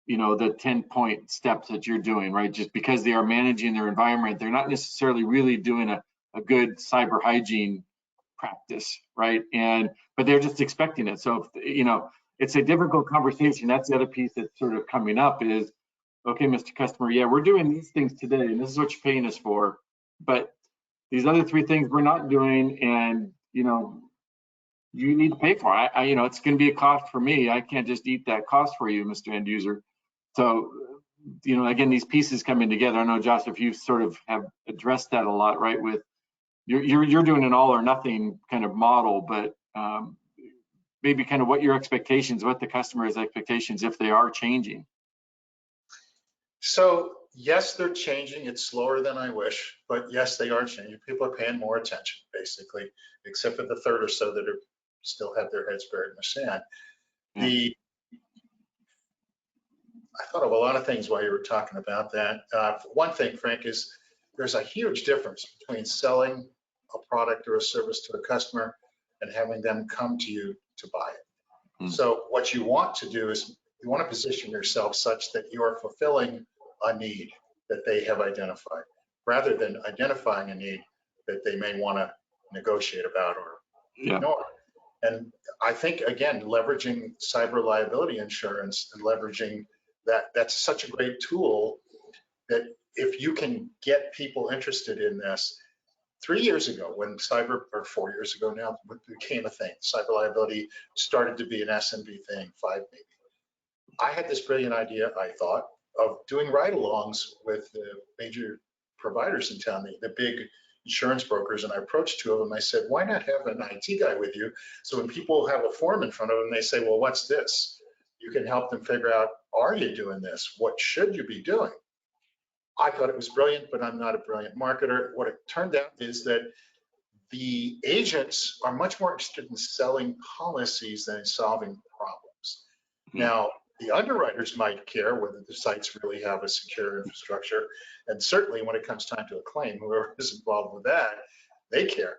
the 10-point steps that you're doing, right? Just because they are managing their environment, they're not necessarily really doing a good cyber hygiene practice, right? But they're just expecting it. So, it's a difficult conversation. That's the other piece that's sort of coming up is, okay, Mr. Customer, yeah, we're doing these things today, and this is what you're paying us for, but these other 3 things we're not doing, and you need to pay for it. It's going to be a cost for me. I can't just eat that cost for you, Mr. End User. So, again, these pieces coming together. I know, Josh, if you sort of have addressed that a lot, right? With you're doing an all or nothing kind of model, but maybe kind of what your expectations, what the customer's expectations, if they are changing. So yes, they're changing. It's slower than I wish, but yes, they are changing. People are paying more attention, basically, except for the third or so that still have their heads buried in the sand. I thought of a lot of things while you were talking about that. One thing, Frank, is there's a huge difference between selling a product or a service to a customer and having them come to you to buy it. So what you want to do is you want to position yourself such that you are fulfilling a need that they have identified. rather than identifying a need that they may want to negotiate about or ignore. And I think, again, leveraging cyber liability insurance and leveraging that's such a great tool that if you can get people interested in this. 3 years ago, when cyber, or 4 years ago now, it became a thing. Cyber liability started to be an SMB thing, 5 maybe. I had this brilliant idea, I thought, of doing ride-alongs with the major providers in town, the big insurance brokers, and I approached 2 of them. I said, why not have an IT guy with you? So when people have a form in front of them, they say, well, what's this? You can help them figure out, are you doing this? What should you be doing? I thought it was brilliant, but I'm not a brilliant marketer. What it turned out is that the agents are much more interested in selling policies than in solving problems. Now, the underwriters might care whether the sites really have a secure infrastructure, and certainly when it comes time to a claim, whoever is involved with that, they care.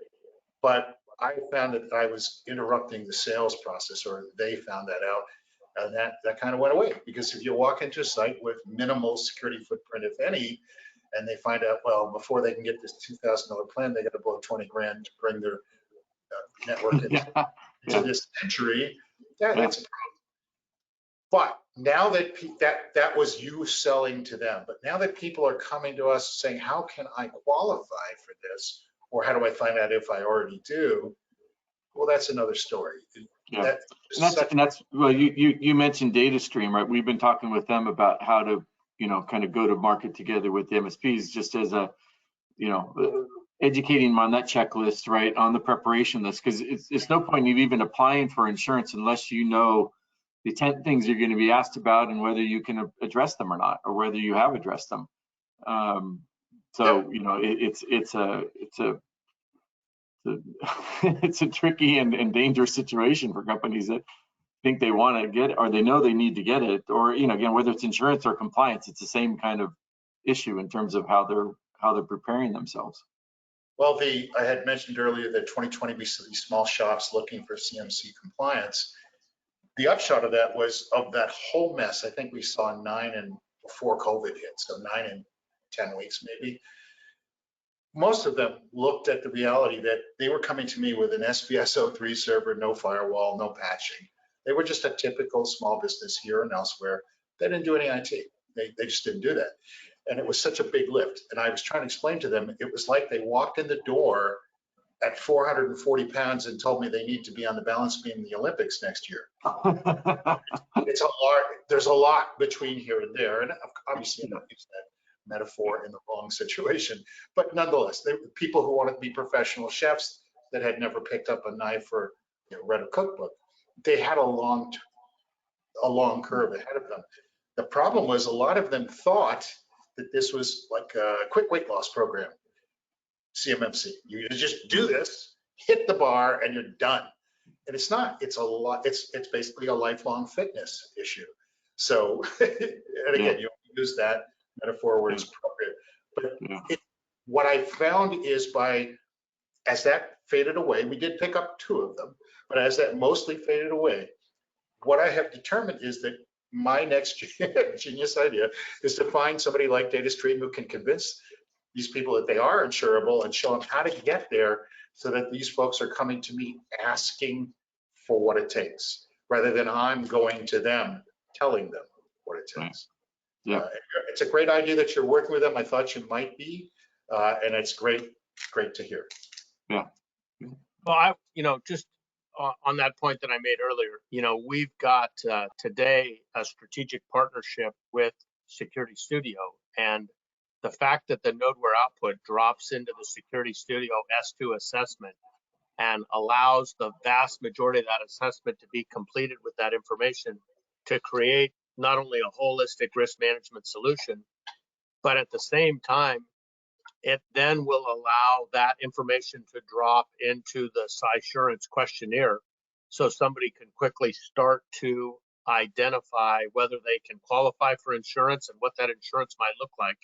But I found that I was interrupting the sales process, or they found that out, and that kind of went away. Because if you walk into a site with minimal security footprint, if any, and they find out, well, before they can get this $2,000 plan, they got to blow 20 grand to bring their network into this century, that's a problem. But now that that was you selling to them, but now that people are coming to us saying, how can I qualify for this? Or how do I find out if I already do? Well, that's another story. Yeah. Well, you mentioned Data Stream, right? We've been talking with them about how to, kind of go to market together with the MSPs, just as a, educating them on that checklist, right? On the preparation list, because it's no point in even applying for insurance unless you know the 10 things you're going to be asked about and whether you can address them or not, or whether you have addressed them. It's a tricky and dangerous situation for companies that think they want to get it, or they know they need to get it, or again, whether it's insurance or compliance, it's the same kind of issue in terms of how they're preparing themselves. Well, I had mentioned earlier that 2020 we see these small shops looking for CMC compliance. The upshot of that was, of that whole mess, I think we saw 9 and before COVID hit, so 9 and 10 weeks maybe. Most of them looked at the reality that they were coming to me with an SPSO3 server, no firewall, no patching. They were just a typical small business here and elsewhere. They didn't do any IT. They just didn't do that. And it was such a big lift. And I was trying to explain to them, it was like they walked in the door at 440 pounds and told me they need to be on the balance beam in the Olympics next year. It's a lot. There's a lot between here and there. And obviously I'm not using that metaphor in the wrong situation, but nonetheless, they were people who wanted to be professional chefs that had never picked up a knife or read a cookbook. They had a long curve ahead of them. The problem was a lot of them thought that this was like a quick weight loss program, CMMC. You just do this, hit the bar, and you're done. And it's not. It's a lot. It's basically a lifelong fitness issue. So, and again, you use that metaphor where it's appropriate. But what I found is as that faded away, we did pick up 2 of them, but as that mostly faded away, what I have determined is that my next genius idea is to find somebody like DataStream who can convince these people that they are insurable and show them how to get there, so that these folks are coming to me asking for what it takes, rather than I'm going to them telling them what it takes. It's a great idea that you're working with them. I thought you might be, and it's great to hear. Well, just on that point that I made earlier, we've got today a strategic partnership with Security Studio, and the fact that the Nodeware output drops into the Security Studio S2 assessment and allows the vast majority of that assessment to be completed with that information to create not only a holistic risk management solution, but at the same time, it then will allow that information to drop into the Cysurance questionnaire, so somebody can quickly start to identify whether they can qualify for insurance and what that insurance might look like.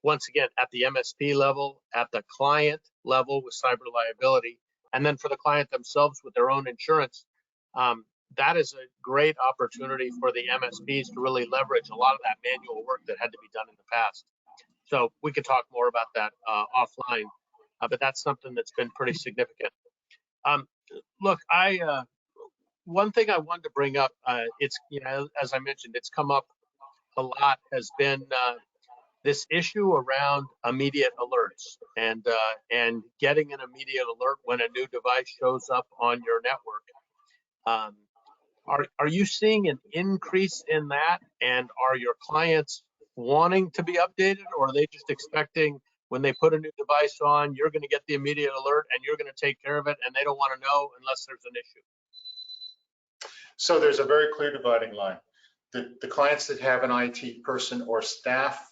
Once again, at the MSP level, at the client level with cyber liability, and then for the client themselves with their own insurance, that is a great opportunity for the MSPs to really leverage a lot of that manual work that had to be done in the past. So we could talk more about that offline, but that's something that's been pretty significant. Look, one thing I wanted to bring up, it's, as I mentioned, it's come up a lot, has been this issue around immediate alerts and getting an immediate alert when a new device shows up on your network. Are you seeing an increase in that, and are your clients wanting to be updated, or are they just expecting when they put a new device on, you're going to get the immediate alert and you're going to take care of it, and they don't want to know unless there's an issue? So there's a very clear dividing line. The clients that have an IT person or staff,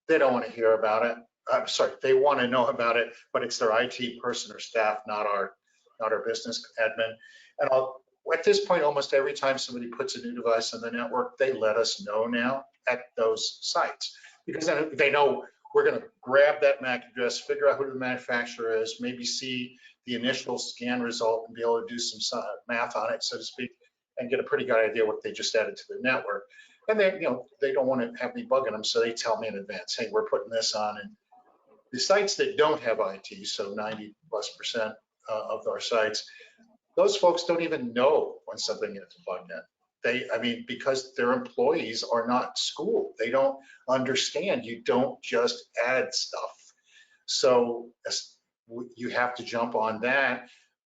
they don't want to hear about it. I'm sorry, they want to know about it, but it's their IT person or staff, not our business admin. And at this point, almost every time somebody puts a new device on the network, they let us know now at those sites, because then they know we're going to grab that MAC address, figure out who the manufacturer is, maybe see the initial scan result and be able to do some math on it, so to speak, and get a pretty good idea what they just added to the network. And they, they don't want to have me bugging them, so they tell me in advance, hey, we're putting this on. And the sites that don't have IT, so 90+% of our sites, those folks don't even know when something is bugged in. Because their employees are not schooled. They don't understand. You don't just add stuff. So you have to jump on that.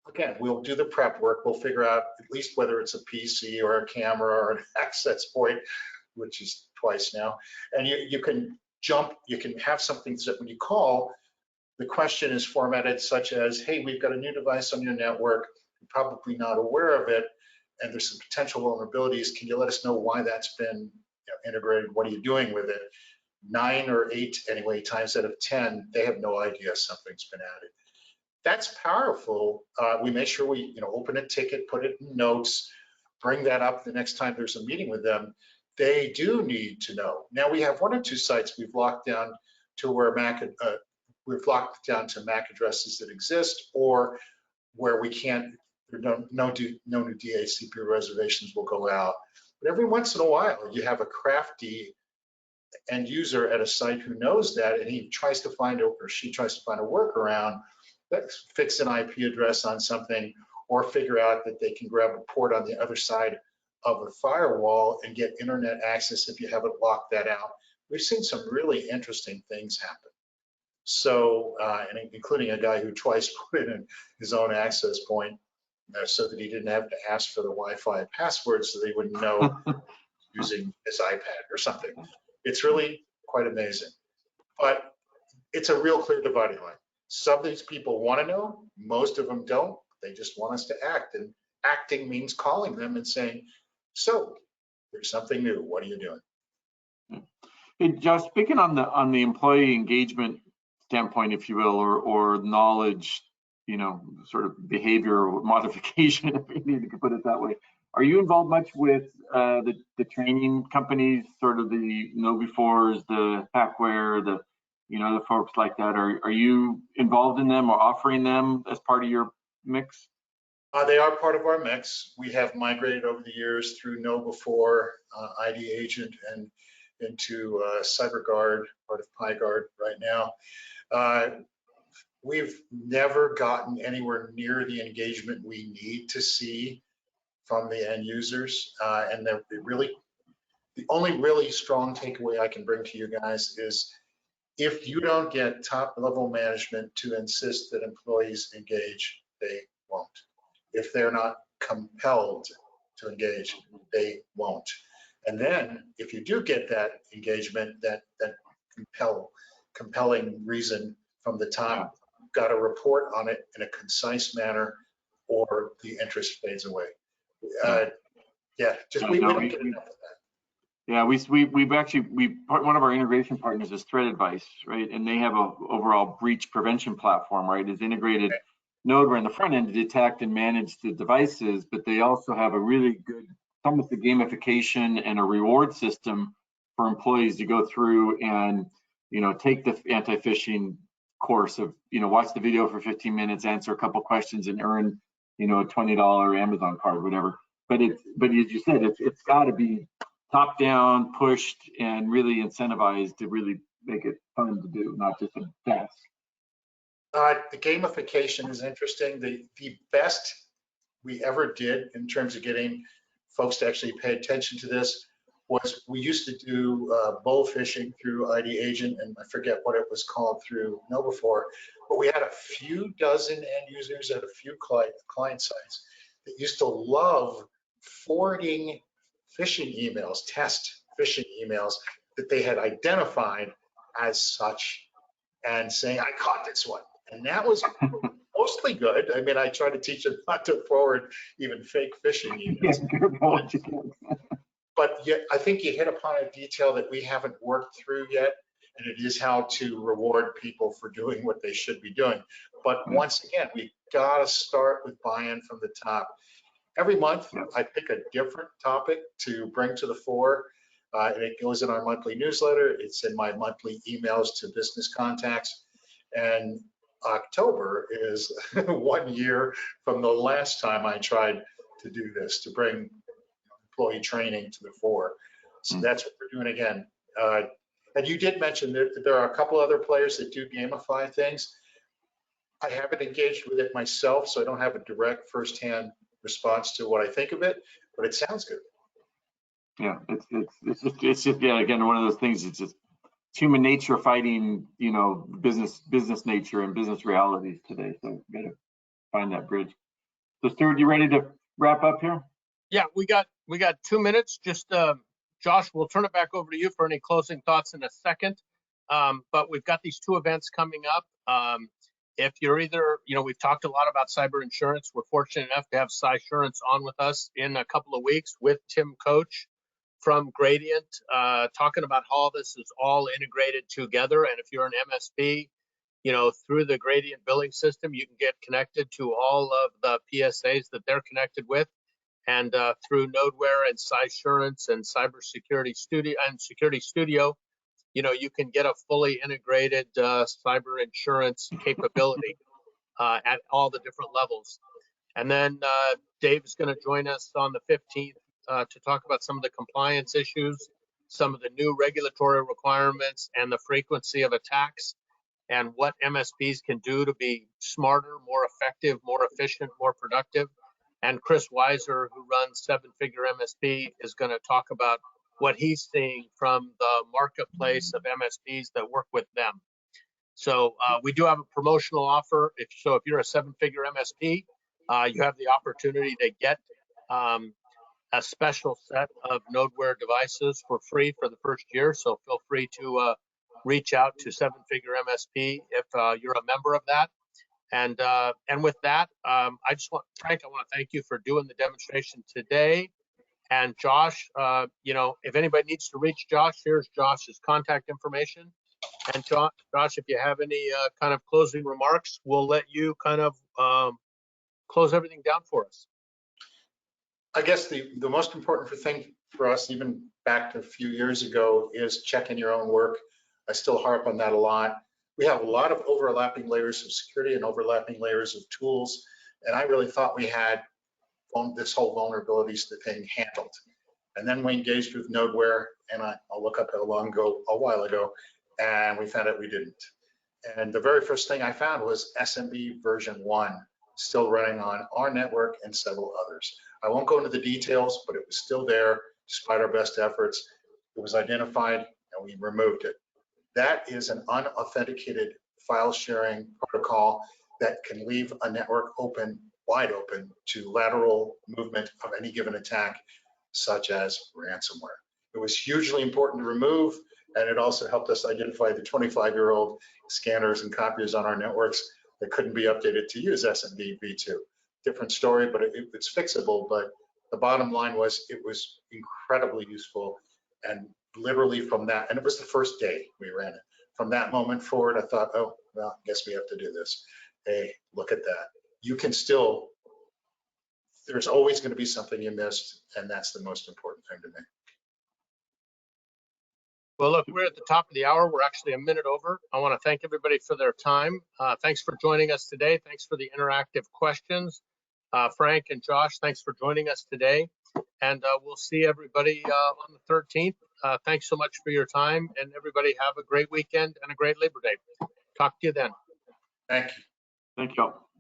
Again, we'll do the prep work. We'll figure out at least whether it's a PC or a camera or an access point, which is twice now. And you can have something that when you call, the question is formatted such as, hey, we've got a new device on your network. You're probably not aware of it, and there's some potential vulnerabilities. Can you let us know why that's been integrated? What are you doing with it? 9 or 8 anyway times out of 10, they have no idea something's been added. That's powerful. We make sure we open a ticket, put it in notes, bring that up the next time there's a meeting with them. They do need to know. Now we have 1 or 2 sites we've locked down to where we've locked down to MAC addresses that exist, or where we can't. No new DHCP reservations will go out. But every once in a while, you have a crafty end user at a site who knows that, and he tries to find or she tries to find a workaround that fix an IP address on something, or figure out that they can grab a port on the other side of a firewall and get internet access if you haven't locked that out. We've seen some really interesting things happen. So, and including a guy who twice put in his own access point so that he didn't have to ask for the Wi-Fi password, so they wouldn't know using his iPad or something. It's really quite amazing. But it's a real clear dividing line. Some of these people want to know, most of them don't. They just want us to act, and acting means calling them and saying, so there's something new, what are you doing? Hey, Josh, speaking on the employee engagement standpoint, if you will, or knowledge, sort of behavior modification, if you need to put it that way. Are you involved much with the training companies, sort of the KnowBe4s, the Packware, the folks like that? Are you involved in them or offering them as part of your mix? They are part of our mix. We have migrated over the years through KnowBe4, ID Agent, and into CyberGuard, part of PyGuard right now. We've never gotten anywhere near the engagement we need to see from the end users. And the only really strong takeaway I can bring to you guys is, if you don't get top level management to insist that employees engage, they won't. If they're not compelled to engage, they won't. And then if you do get that engagement, that compelling reason from the top, you've got to report on it in a concise manner, or the interest fades away. We don't get enough of that. Yeah, one of our integration partners is Threat Advice, right? And they have a overall breach prevention platform, right? It's integrated Nodeware in the front end to detect and manage the devices, but they also have a really good, almost a gamification and a reward system for employees to go through and, take the anti-phishing course of, watch the video for 15 minutes, answer a couple questions, and earn, a $20 Amazon card, whatever. But as you said, it's got to be top down, pushed, and really incentivized to really make it fun to do, not just a task. The gamification is interesting. The best we ever did in terms of getting folks to actually pay attention to this was we used to do bull fishing through ID Agent, and I forget what it was called through Nodeware, but we had a few dozen end users at a few client sites that used to love forwarding phishing emails, test phishing emails that they had identified as such and saying, I caught this one. And that was mostly good. I mean, I try to teach them not to forward even fake phishing emails. But yet, I think you hit upon a detail that we haven't worked through yet, and it is how to reward people for doing what they should be doing. But once again, we got to start with buy-in from the top. Every month, I pick a different topic to bring to the fore, and it goes in our monthly newsletter. It's in my monthly emails to business contacts. And October is 1 year from the last time I tried to do this, to bring employee training to the fore. So that's what we're doing again. And you did mention that there are a couple other players that do gamify things. I haven't engaged with it myself, so I don't have a direct firsthand response to what I think of it, but it sounds good. Yeah, it's just yeah, again, one of those things. It's just human nature fighting, you know, business nature and business realities today. So we got to find that bridge. So Stuart, you ready to wrap up here? Yeah, we got 2 minutes. Just Josh, we'll turn it back over to you for any closing thoughts in a second. But we've got these 2 events coming up. If you're either, you know, we've talked a lot about cyber insurance. We're fortunate enough to have Cysurance on with us in a couple of weeks with Tim Coach from Gradient, talking about how this is all integrated together. And if you're an MSP, you know, through the Gradient billing system, you can get connected to all of the PSAs that they're connected with. And through Nodeware and Cysurance and Cybersecurity Studio and Security Studio, you know, you can get a fully integrated cyber insurance capability at all the different levels. And then Dave's going to join us on the 15th to talk about some of the compliance issues, some of the new regulatory requirements, and the frequency of attacks, and what MSPs can do to be smarter, more effective, more efficient, more productive. And Chris Weiser, who runs Seven Figure MSP, is going to talk about what he's seeing from the marketplace of MSPs that work with them. So we do have a promotional offer. If you're a 7-figure MSP, you have the opportunity to get a special set of Nodeware devices for free for the first year. So feel free to reach out to 7-figure MSP if you're a member of that. And with that, Frank, I want to thank you for doing the demonstration today. And Josh, you know, if anybody needs to reach Josh, here's Josh's contact information. And Josh, if you have any kind of closing remarks, we'll let you kind of close everything down for us. I guess the most important thing for us, even back to a few years ago, is checking your own work. I still harp on that a lot. We have a lot of overlapping layers of security and overlapping layers of tools. And I really thought we had this whole vulnerabilities thing handled. And then we engaged with Nodeware, and I'll look up a while ago, and we found out we didn't. And the very first thing I found was SMB version 1, still running on our network and several others. I won't go into the details, but it was still there despite our best efforts. It was identified and we removed it. That is an unauthenticated file sharing protocol that can leave a network open, wide open to lateral movement of any given attack, such as ransomware. It was hugely important to remove, and it also helped us identify the 25-year-old scanners and copiers on our networks that couldn't be updated to use SMB v2. Different story, but it's fixable. But the bottom line was it was incredibly useful, and literally from that, and it was the first day we ran it. From that moment forward, I thought, oh, well, I guess we have to do this. Hey, look at that. You can still, there's always going to be something you missed, and that's the most important thing to me. Well, look, we're at the top of the hour. We're actually a minute over. I want to thank everybody for their time. Thanks for joining us today. Thanks for the interactive questions. Frank and Josh, thanks for joining us today. And we'll see everybody on the 13th thanks so much for your time, and everybody have a great weekend and a great Labor Day. Talk to you then. Thank you. Thank you all.